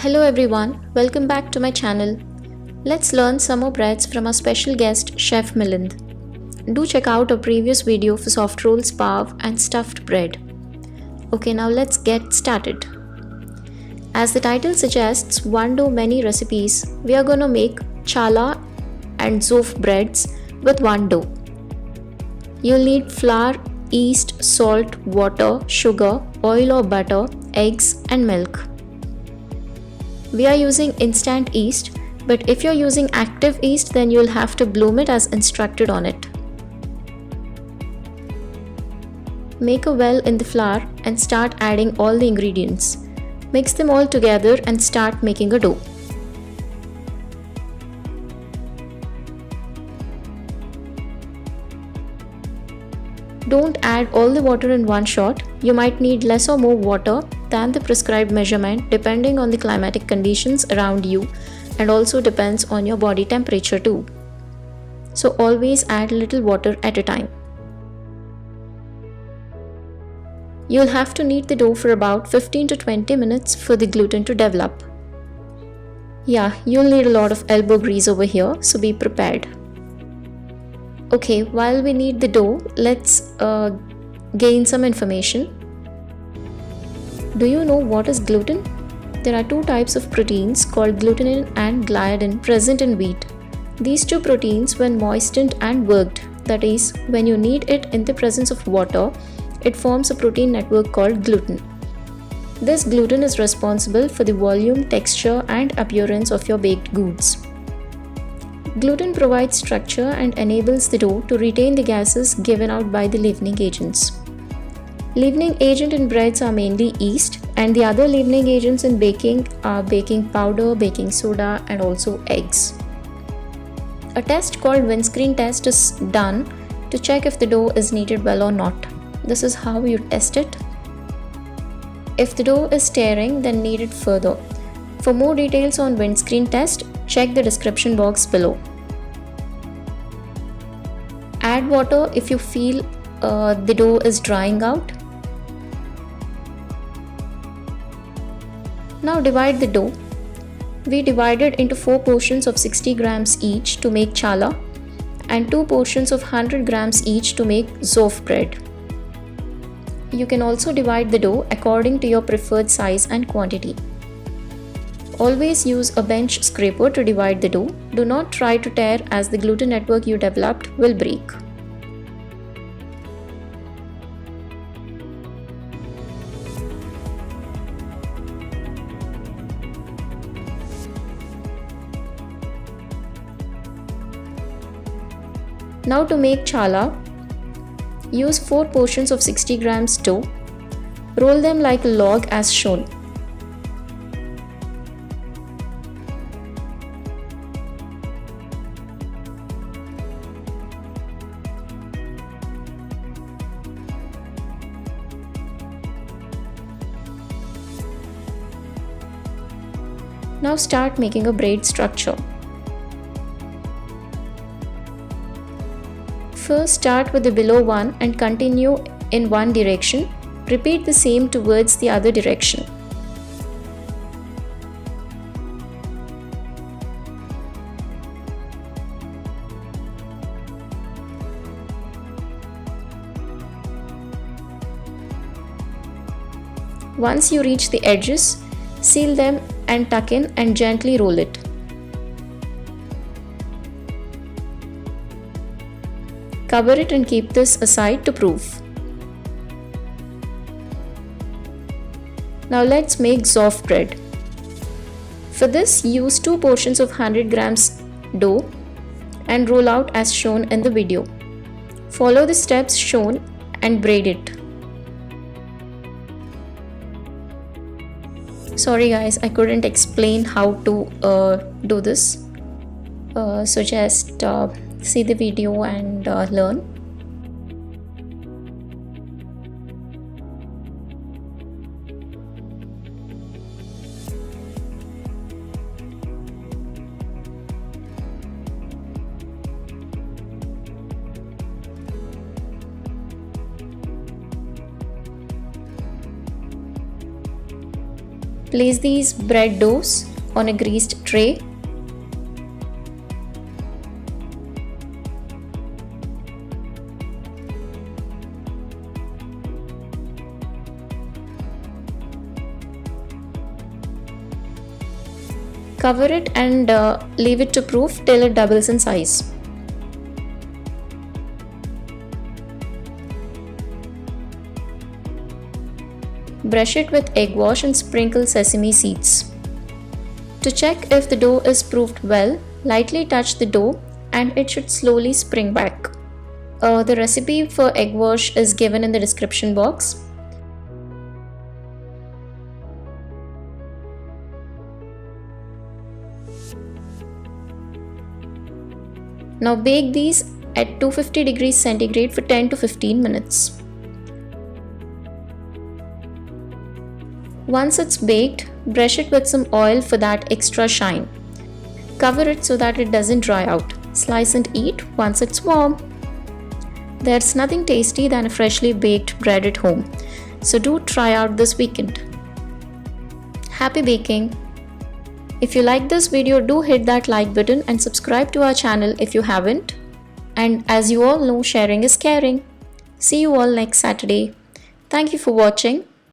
Hello everyone, welcome back to my channel. Let's learn some more breads from our special guest Chef Milind. Do check out our previous video for soft rolls, pav and stuffed bread. Okay, now let's get started. As the title suggests, one dough many recipes, we are gonna make challah and zof breads with one dough. You'll need flour, yeast, salt, water, sugar, oil or butter, eggs and milk. We are using instant yeast, but if you're using active yeast, then you'll have to bloom it as instructed on it. Make a well in the flour and start adding all the ingredients. Mix them all together and start making a dough. Don't add all the water in one shot. You might need less or more water than the prescribed measurement depending on the climatic conditions around you, and also depends on your body temperature too. So always add little water at a time. You'll have to knead the dough for about 15 to 20 minutes for the gluten to develop. Yeah, you'll need a lot of elbow grease over here, so be prepared. Okay, while we knead the dough, let's gain some information. Do you know what is gluten? There are two types of proteins called glutenin and gliadin present in wheat. These two proteins, when moistened and worked, that is, when you knead it in the presence of water, it forms a protein network called gluten. This gluten is responsible for the volume, texture, and appearance of your baked goods. Gluten provides structure and enables the dough to retain the gases given out by the leavening agents. Leavening agent in breads are mainly yeast, and the other leavening agents in baking are baking powder, baking soda, and also eggs. A test called windscreen test is done to check if the dough is kneaded well or not. This is how you test it. If the dough is tearing, then knead it further. For more details on windscreen test, check the description box below. Add water if you feel the dough is drying out. Now divide the dough. We divided into 4 portions of 60 grams each to make challah and 2 portions of 100 grams each to make zof bread. You can also divide the dough according to your preferred size and quantity. Always use a bench scraper to divide the dough. Do not try to tear, as the gluten network you developed will break. Now to make challah, use 4 portions of 60 grams dough. Roll them like a log as shown. Now start making a braid structure. First start with the below one and continue in one direction. Repeat the same towards the other direction. Once you reach the edges, seal them and tuck in and gently roll it. Cover it and keep this aside to proof. Now let's make zof bread. For this, use 2 portions of 100 grams dough and roll out as shown in the video. Follow the steps shown and braid it. Sorry guys, I couldn't explain how to do this. So just see the video and learn. Place these bread doughs on a greased tray. Cover it and leave it to proof till it doubles in size. Brush it with egg wash and sprinkle sesame seeds. To check if the dough is proofed well, lightly touch the dough and it should slowly spring back. The recipe for egg wash is given in the description box. Now bake these at 250 degrees centigrade for 10 to 15 minutes. Once it's baked, brush it with some oil for that extra shine. Cover it so that it doesn't dry out. Slice and eat once it's warm. There's nothing tasty than a freshly baked bread at home, so do try out this weekend. Happy baking! If you like this video, do hit that like button and subscribe to our channel if you haven't. And as you all know, sharing is caring. See you all next Saturday. Thank you for watching.